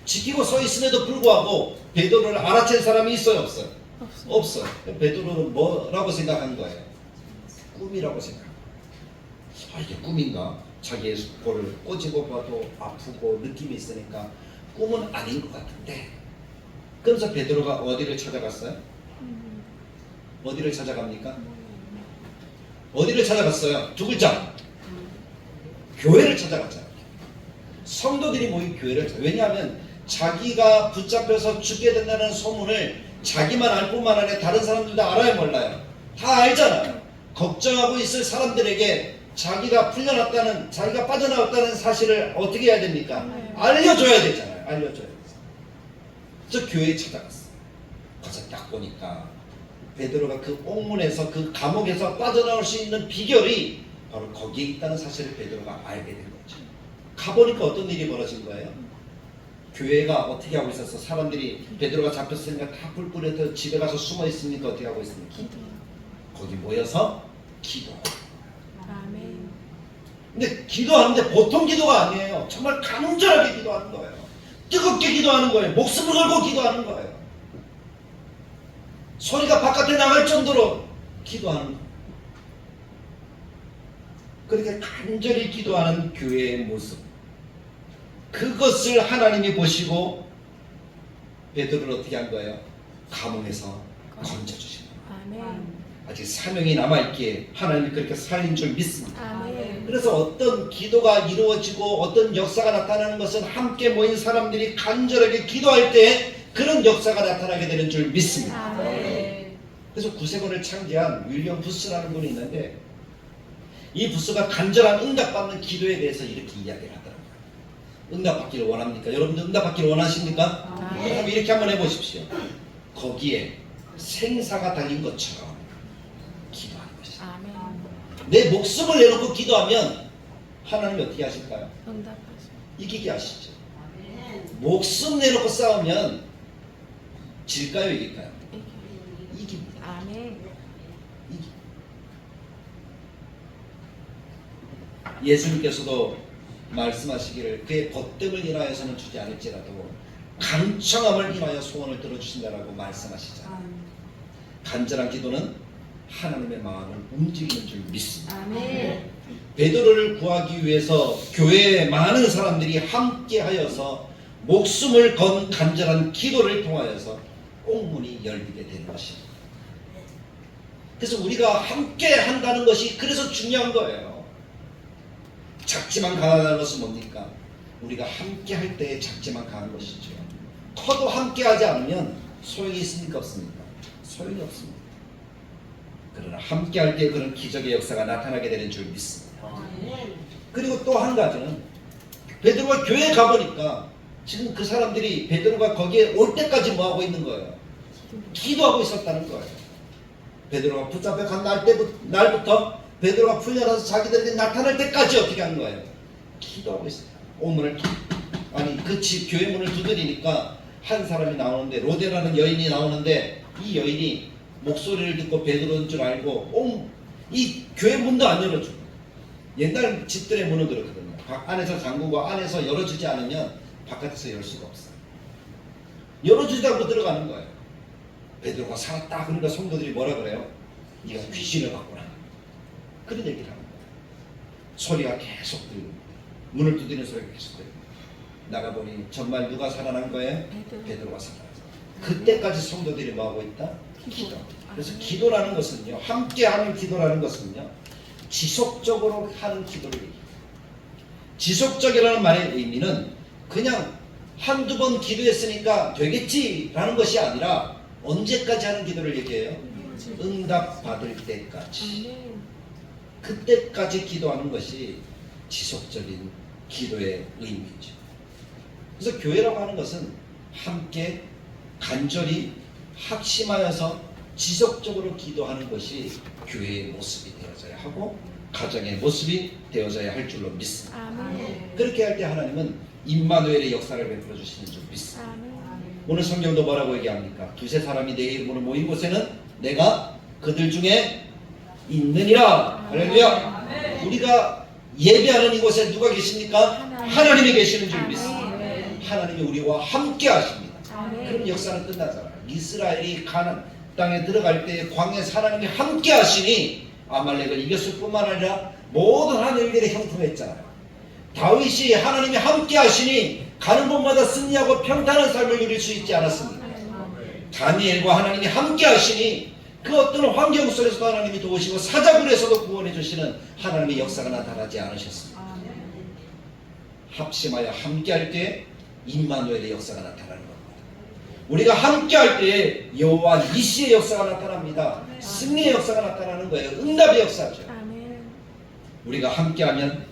지키고 서 있음에도 불구하고 베드로를 알아챈 사람이 있어요, 없어요? 없어요. 베드로는 뭐라고 생각한 거예요? 꿈이라고 생각한 거예요. 아, 이게 꿈인가? 자기의 볼을 꼬집어 봐도 아프고 느낌이 있으니까 꿈은 아닌 것 같은데. 그래서 베드로가 어디를 찾아갔어요? 어디를 찾아갑니까? 어디를 찾아갔어요? 두 글자. 교회를 찾아갔잖아요. 성도들이 모인 교회를 왜냐하면 자기가 붙잡혀서 죽게 된다는 소문을 자기만 알 뿐만 아니라 다른 사람들도 알아요, 몰라요? 다 알잖아요. 걱정하고 있을 사람들에게 자기가 풀려났다는, 자기가 빠져나왔다는 사실을 어떻게 해야 됩니까? 알려줘야 되잖아요. 알려줘야 돼요. 그래서 교회에 찾아갔어요. 가서 딱 보니까 베드로가 그 옥문에서 그 감옥에서 빠져나올 수 있는 비결이 바로 거기에 있다는 사실을 베드로가 알게 된 거죠. 가보니까 어떤 일이 벌어진 거예요? 교회가 어떻게 하고 있었어? 사람들이 베드로가 잡혔으니까 다 불 뿌려서 집에 가서 숨어 있으니까 어떻게 하고 있습니까? 거기 모여서 기도. 아멘. 근데 기도하는데 보통 기도가 아니에요. 정말 간절하게 기도하는 거예요. 뜨겁게 기도하는 거예요. 목숨을 걸고 기도하는 거예요. 소리가 바깥에 나갈 정도로 기도하는 거예요. 그렇게 간절히 기도하는 교회의 모습, 그것을 하나님이 보시고 베드로를 어떻게 한 거예요? 감옥에서 건져주신 거예요. 아멘. 아직 사명이 남아있기에 하나님이 그렇게 살린 줄 믿습니다. 아멘. 그래서 어떤 기도가 이루어지고 어떤 역사가 나타나는 것은 함께 모인 사람들이 간절하게 기도할 때 그런 역사가 나타나게 되는 줄 믿습니다. 아멘. 그래서 구세군을 창제한 윌리엄 부스라는 분이 있는데 이 부스가 간절한 응답받는 기도에 대해서 이렇게 이야기를 하더라고요. 응답받기를 원합니까? 여러분들 응답받기를 원하십니까? 네. 그럼 이렇게 한번 해보십시오. 거기에 생사가 달린 것처럼 기도하는 것이죠. 아멘. 내 목숨을 내놓고 기도하면 하나님이 어떻게 하실까요? 응답하시오. 이기게 하시죠. 목숨 내놓고 싸우면 질까요, 이길까요? 이깁니다. 아멘. 예수님께서도 말씀하시기를 그의 벗됨을 인하여서는 주지 않을지라도 강청함을 인하여 소원을 들어주신다라고 말씀하시잖아요. 간절한 기도는 하나님의 마음을 움직이는 줄 믿습니다. 아멘. 베드로를 구하기 위해서 교회의 많은 사람들이 함께하여서 목숨을 건 간절한 기도를 통하여서 옥문이 열리게 되는 것입니다. 그래서 우리가 함께 한다는 것이 그래서 중요한 거예요. 작지만 강하다는 것은 뭡니까? 우리가 함께 할 때 작지만 강한 것이죠. 커도 함께 하지 않으면 소용이 있습니까? 없습니까? 소용이 없습니다. 그러나 함께 할 때 그런 기적의 역사가 나타나게 되는 줄 믿습니다. 그리고 또 한 가지는 베드로가 교회에 가보니까 지금 그 사람들이 베드로가 거기에 올 때까지 뭐 하고 있는 거예요? 기도하고 있었다는 거예요. 베드로가 붙잡혀 간 날부터 베드로가 풀려나서 자기들에게 나타날 때까지 어떻게 한 거예요? 기도하고 있어요. 오문을 아니 그 집 교회 문을 두드리니까 한 사람이 나오는데 로데라는 여인이 나오는데 이 여인이 목소리를 듣고 베드로인 줄 알고 이 교회 문도 안 열어주고 옛날 집들의 문은 그렇거든요. 안에서 잠그고 안에서 열어주지 않으면 바깥에서 열 수가 없어요. 열어주지 않고 들어가는 거예요. 베드로가 살았다. 그러니까 성도들이 뭐라 그래요? 네가 귀신을 갖구나. 그런 얘기를 하는 거예요. 소리가 계속 들리고 문을 두드리는 소리가 계속 들리고 나가보니 정말 누가 살아난 거예요? 베드로가 살아났어요. 그때까지 성도들이 뭐하고 있다? 기도. 그래서 기도라는 것은요, 함께하는 기도라는 것은요, 지속적으로 하는 기도를 얘기해요. 지속적이라는 말의 의미는 그냥 한두 번 기도했으니까 되겠지라는 것이 아니라 언제까지 하는 기도를 얘기해요? 응답 받을 때까지. 그때까지 기도하는 것이 지속적인 기도의 의미죠. 그래서 교회라고 하는 것은 함께 간절히 합심하여서 지속적으로 기도하는 것이 교회의 모습이 되어져야 하고 가정의 모습이 되어져야 할 줄로 믿습니다. 아멘. 그렇게 할 때 하나님은 임마누엘의 역사를 베풀어 주시는 줄 믿습니다. 아멘. 오늘 성경도 뭐라고 얘기합니까? 두세 사람이 내 이름으로 모인 곳에는 내가 그들 중에 있느니라. 할렐루야. 우리가 예배하는 이곳에 누가 계십니까? 하나님이 계시는 줄 믿습니다. 하나님이 우리와 함께 하십니다. 그럼 역사는 끝나잖아요. 이스라엘이 가나안 땅에 들어갈 때 광야에서 하나님이 함께 하시니 아말렉을 이겼을 뿐만 아니라 모든 하늘들의 형통했잖아요. 다윗이 하나님이 함께 하시니 가는 곳마다 승리하고 평탄한 삶을 누릴 수 있지 않았습니까? 다니엘과 하나님이 함께 하시니 그 어떤 환경 속에서도 하나님이 도우시고 사자굴에서도 구원해 주시는 하나님의 역사가 나타나지 않으셨습니다. 합심하여 함께 할 때 임마누엘의 역사가 나타나는 겁니다. 우리가 함께 할 때 여호와 니시의 역사가 나타납니다. 승리의 역사가 나타나는 거예요. 응답의 역사죠. 우리가 함께하면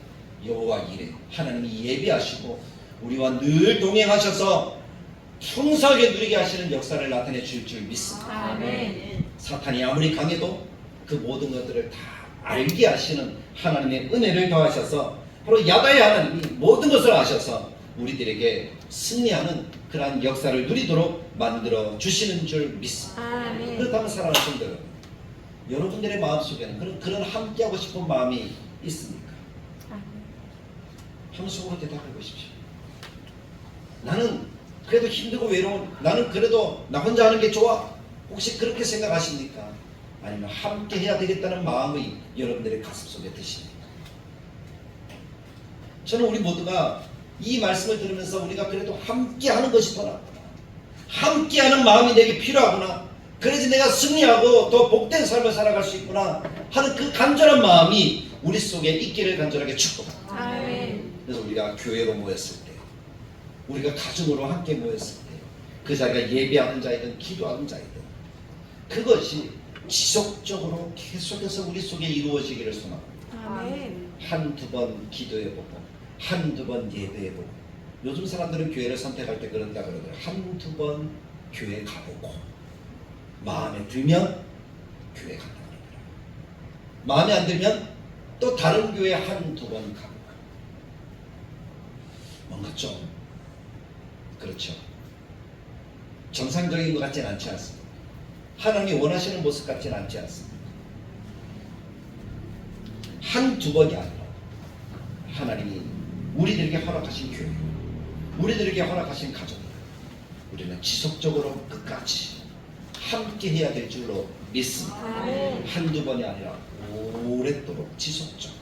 여호와 이레 하나님이 예비하시고 우리와 늘 동행하셔서 풍성하게 누리게 하시는 역사를 나타내 줄 믿습니다. 아멘. 사탄이 아무리 강해도 그 모든 것들을 다 알게 하시는 하나님의 은혜를 더하셔서 바로 야다의 하나님이 모든 것을 아셔서 우리들에게 승리하는 그러한 역사를 누리도록 만들어 주시는 줄 믿습니다. 아멘. 그렇다면 사랑하는 성도들, 여러분들의 마음속에는 그런 함께하고 싶은 마음이 있습니까? 한번 속으로 대답해 보십시오. 나는 그래도 힘들고 외로운, 나는 그래도 나 혼자 하는 게 좋아. 혹시 그렇게 생각하십니까? 아니면 함께 해야 되겠다는 마음이 여러분들의 가슴 속에 드십니까? 저는 우리 모두가 이 말씀을 들으면서 우리가 그래도 함께 하는 것이 더 낫구나. 함께 하는 마음이 내게 필요하구나. 그래서 내가 승리하고 더 복된 삶을 살아갈 수 있구나 하는 그 간절한 마음이 우리 속에 있기를 간절하게 축복합니다. 아멘. 그래서 우리가 교회로 모였을 때, 우리가 가정으로 함께 모였을 때, 그 자리가 예배하는 자이든 기도하는 자이든 그것이 지속적으로 계속해서 우리 속에 이루어지기를 소망합니다. 아멘. 한두 번 기도해보고 한두 번 예배해보고, 요즘 사람들은 교회를 선택할 때 그런다 그러더라고요. 한두 번 교회 가보고 마음에 들면 교회 간다 그러더라고요. 마음에 안 들면 또 다른 교회 한두 번 가보고. 뭔가 좀 그렇죠, 정상적인 것 같지는 않지 않습니다. 하나님이 원하시는 모습 같지는 않지 않습니다. 한두 번이 아니라 하나님이 우리들에게 허락하신 교회, 우리들에게 허락하신 가족, 우리는 지속적으로 끝까지 함께 해야 될 줄로 믿습니다. 아멘. 한두 번이 아니라 오랫도록 지속적으로.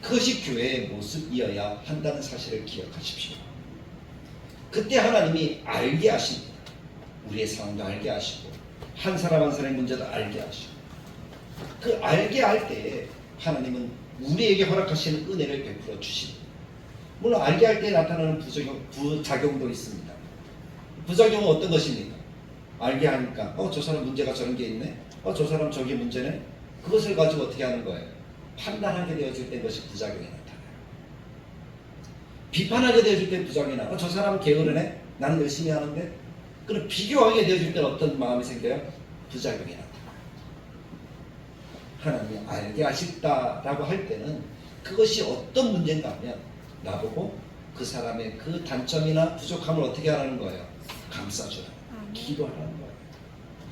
그것이 교회의 모습이어야 한다는 사실을 기억하십시오. 그때 하나님이 알게 하십니다. 우리의 상황도 알게 하시고 한 사람 한 사람의 문제도 알게 하시고, 그 알게 할 때에 하나님은 우리에게 허락하시는 은혜를 베풀어 주십니다. 물론 알게 할 때 나타나는 부작용도 있습니다. 부작용은 어떤 것입니까? 알게 하니까 저 사람 문제가 저런 게 있네, 저 사람 저게 문제네. 그것을 가지고 어떻게 하는 거예요? 판단하게 되어질 때 그것이 부작용이 나타나요. 비판하게 되어질 때 부작용이 나요. 저 사람 게으르네, 나는 열심히 하는데. 그럼 비교하게 되어질 때는 어떤 마음이 생겨요? 부작용이 나타나요. 하나님이 알게 하셨다라고 할 때는 그것이 어떤 문제인가 하면 나보고 그 사람의 그 단점이나 부족함을 어떻게 하라는 거예요? 감싸주라는 거예요. 기도하라는 거예요.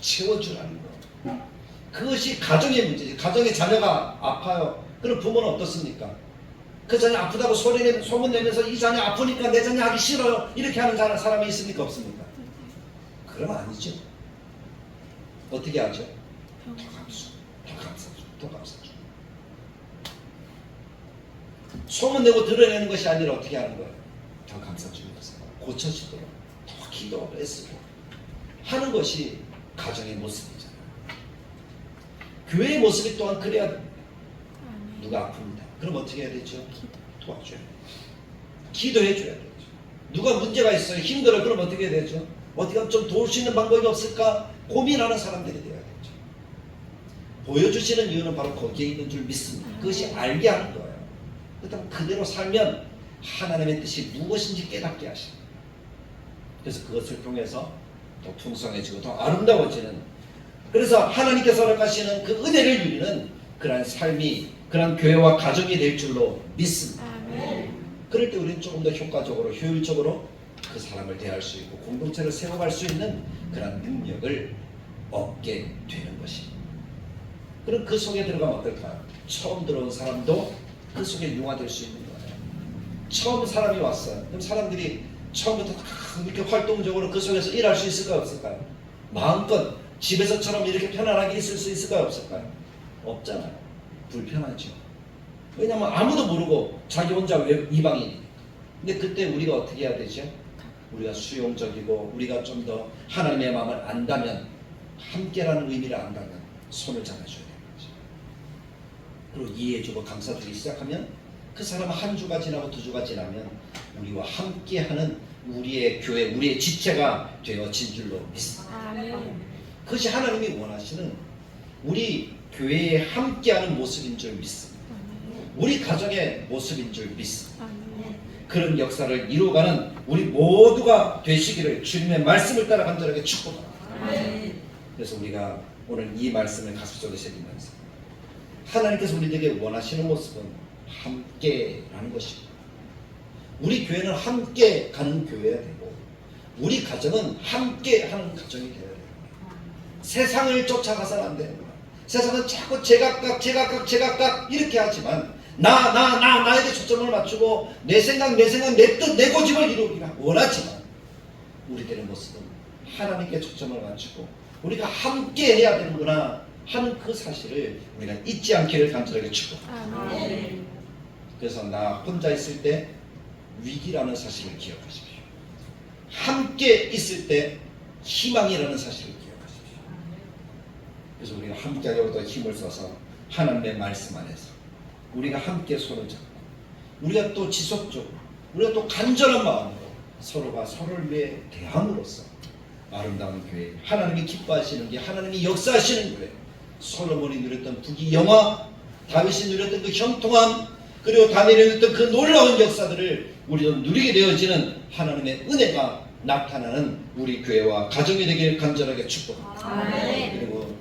채워주라는 거예요. 그것이 가정의 문제지. 가정의 자녀가 아파요. 그럼 부모는 어떻습니까? 그 자녀 아프다고 소문내면서 이 자녀 아프니까 내 자녀 하기 싫어요. 이렇게 하는 사람이 있습니까? 없습니까? 그럼 아니죠. 어떻게 하죠? 더 감싸줘. 더 감싸줘. 소문내고 드러내는 것이 아니라 어떻게 하는 거예요? 더 감싸주면서 고쳐지도록 더 기도를 애쓰고 하는 것이 가정의 모습이잖아요. 교회의 모습이 또한 그래야 됩니다. 누가 아픕니다. 그럼 어떻게 해야 되죠? 도와줘야 돼요. 기도해 줘야 되죠. 누가 문제가 있어요. 힘들어요. 그럼 어떻게 해야 되죠? 어떻게 하면 좀 도울 수 있는 방법이 없을까? 고민하는 사람들이 되어야 되죠. 보여주시는 이유는 바로 거기에 있는 줄 믿습니다. 그것이 알게 하는 거예요. 그렇다면 그대로 살면 하나님의 뜻이 무엇인지 깨닫게 하십니다. 그래서 그것을 통해서 더 풍성해지고 더 아름다워지는, 그래서 하나님께서 허락하시는 그 은혜를 누리는 그러한 삶이, 그러한 교회와 가정이 될 줄로 믿습니다. 그럴 때 우리는 조금 더 효과적으로, 효율적으로 그 사람을 대할 수 있고 공동체를 세워갈 수 있는 그러한 능력을 얻게 되는 것입니다. 그럼 그 속에 들어가면 어떨까요? 처음 들어온 사람도 그 속에 융화될 수 있는 거예요. 처음 사람이 왔어요. 그럼 사람들이 처음부터 이렇게 활동적으로 그 속에서 일할 수 있을까요? 없을까요? 마음껏 집에서처럼 이렇게 편안하게 있을 수 있을까요? 없을까요? 없잖아요. 불편하죠. 왜냐하면 아무도 모르고 자기 혼자 이방인이니까. 근데 그때 우리가 어떻게 해야 되죠? 우리가 수용적이고 우리가 좀 더 하나님의 마음을 안다면, 함께라는 의미를 안다면 손을 잡아줘야 되는 거죠. 그리고 이해해주고 감싸주기 시작하면 그 사람은 한 주가 지나고 두 주가 지나면 우리와 함께하는 우리의 교회, 우리의 지체가 되어진 줄로 믿습니다. 그것이 하나님이 원하시는 우리 교회에 함께하는 모습인 줄 믿습니다. 우리 가정의 모습인 줄 믿습니다. 그런 역사를 이루어가는 우리 모두가 되시기를 주님의 말씀을 따라 간절하게 축복합니다. 그래서 우리가 오늘 이 말씀을 가슴속에 새기면서 하나님께서 우리에게 원하시는 모습은 함께라는 것입니다. 우리 교회는 함께 가는 교회가 되고 우리 가정은 함께하는 가정이 되어야 돼요. 세상을 쫓아가서는 안 되는 거예요. 세상은 자꾸 제각각 이렇게 하지만 나에게 초점을 맞추고 내 생각, 내 뜻, 내 고집을 이루기가 원하지만 우리들의 모습은 하나님께 초점을 맞추고 우리가 함께 해야 되는구나 하는 그 사실을 우리가 잊지 않기를 간절하게 축복합니다. 그래서 나 혼자 있을 때 위기라는 사실을 기억하십시오. 함께 있을 때 희망이라는 사실을 기억하십시오. 그래서 우리가 함께하려고 더 힘을 써서 하나님의 말씀 안에서 우리가 함께 손을 잡고 우리가 또 지속적으로 우리가 또 간절한 마음으로 서로가 서로를 위해 대함으로써 아름다운 교회, 하나님이 기뻐하시는 게, 하나님이 역사하시는 교회, 솔로몬이 누렸던 부귀영화, 다윗이 누렸던 그 형통함, 그리고 다니엘이 누렸던 그 놀라운 역사들을 우리도 누리게 되어지는 하나님의 은혜가 나타나는 우리 교회와 가정이 되기를 간절하게 축복합니다. 그리고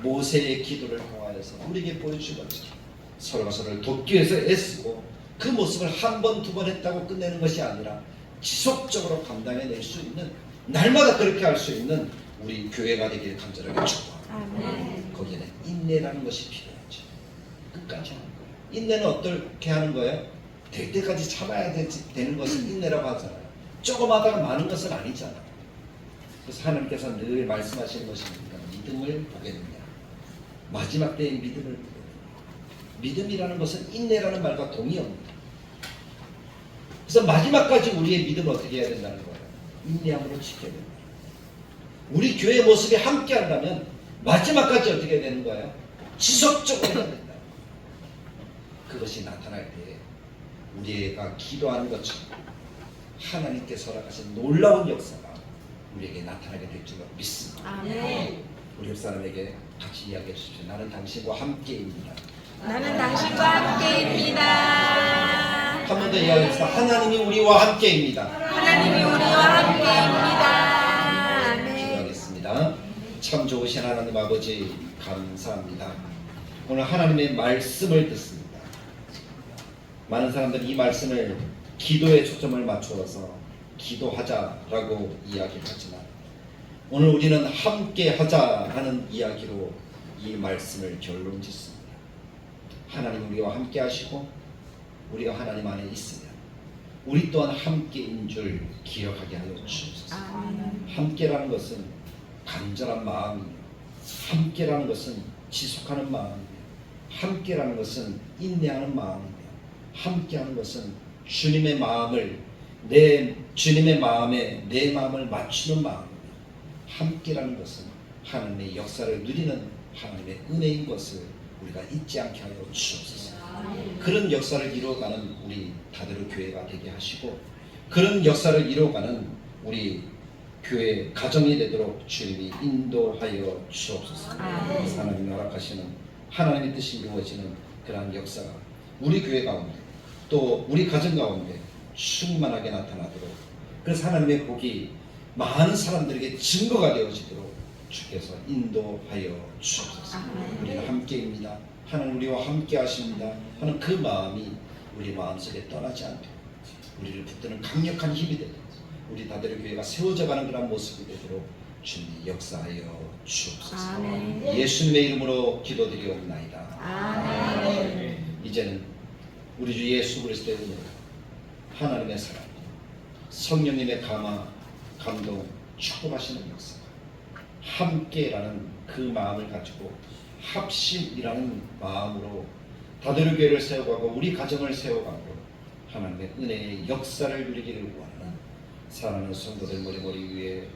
모세의 기도를 통하여서 우리에게 보여주신 것처럼 서로가 서로를 돕기 위해서 애쓰고 그 모습을 한 번, 두 번 했다고 끝내는 것이 아니라 지속적으로 감당해낼 수 있는, 날마다 그렇게 할 수 있는 우리 교회가 되기를 간절하게 축복합니다. 거기에는 인내라는 것이 필요하죠. 끝까지 하는 거예요. 인내는 어떻게 하는 거예요? 될 때까지 참아야 되는 것을 인내라고 하잖아요. 조금 하다가 많은 것은 아니잖아요. 그래서 하나님께서 늘 말씀하시는 것입니다. 믿음을 보겠느냐. 마지막 때의 믿음을 보겠느냐. 믿음이라는 것은 인내라는 말과 동의어입니다. 그래서 마지막까지 우리의 믿음을 어떻게 해야 된다는 거예요? 인내함으로 지켜야 된다. 우리 교회 모습이 함께 한다면 마지막까지 어떻게 해야 되는 거예요? 지속적으로 해야 된다. 그것이 나타날 때 우리가 기도하는 것처럼 하나님께서 허락하신 놀라운 역사가 우리에게 나타나게 될 줄로 믿습니다. 우리 옆 사람에게 같이 이야기해 주십시오. 나는 당신과 함께입니다. 나는 당신과 함께입니다. 한 번 더 이야기합시다. 하나님이 우리와 함께입니다. 하나님이 우리와 함께입니다. 기도하겠습니다. 참 좋으신 하나님 아버지 감사합니다. 오늘 하나님의 말씀을 듣습니다. 많은 사람들이 이 말씀을 기도에 초점을 맞추어서 기도하자라고 이야기를 하지만 오늘 우리는 함께 하자라는 이야기로 이 말씀을 결론 짓습니다. 하나님 우리와 함께 하시고 우리가 하나님 안에 있으면 우리 또한 함께인 줄 기억하게 하여 주옵소서. 함께라는 것은 간절한 마음이며 함께라는 것은 지속하는 마음이며 함께라는 것은 인내하는 마음이며 함께하는 것은 주님의 마음을 주님의 마음에 내 마음을 맞추는 마음이며 함께라는 것은 하나님의 역사를 누리는 하나님의 은혜인 것을 우리가 잊지 않게 하여 주옵소서. 그런 역사를 이루어가는 우리 다대로 교회가 되게 하시고 그런 역사를 이루어가는 우리 교회 가정이 되도록 주님이 인도하여 주옵소서. 하나님이 허락하시는 하나님의 뜻이 이루어지는 그러한 역사가 우리 교회 가운데 또 우리 가정 가운데 충만하게 나타나도록 그래서 하나님의 복이 많은 사람들에게 증거가 되어지도록 주께서 인도하여 주옵소서. 우리는 함께입니다. 하나님 우리와 함께 하십니다 하는 그 마음이 우리 마음속에 떠나지 않도록 우리를 붙드는 강력한 힘이 되도록 우리 다대로 교회가 세워져가는 그런 모습이 되도록 주님이 역사하여 주옵소서. 예수님의 이름으로 기도드리옵나이다. 아멘. 이제는 우리 주 예수 그리스도의 은혜가 하나님의 사랑 성령님의 감동 축복하시는 역사가 함께라는 그 마음을 가지고 합심이라는 마음으로 다대로 교회를 세워가고 우리 가정을 세워가고 하나님의 은혜의 역사를 누리기를 원하는 사랑하는 성도들 머리 위에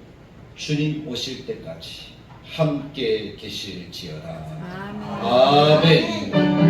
주님 오실 때까지 함께 계실지어다. 아멘.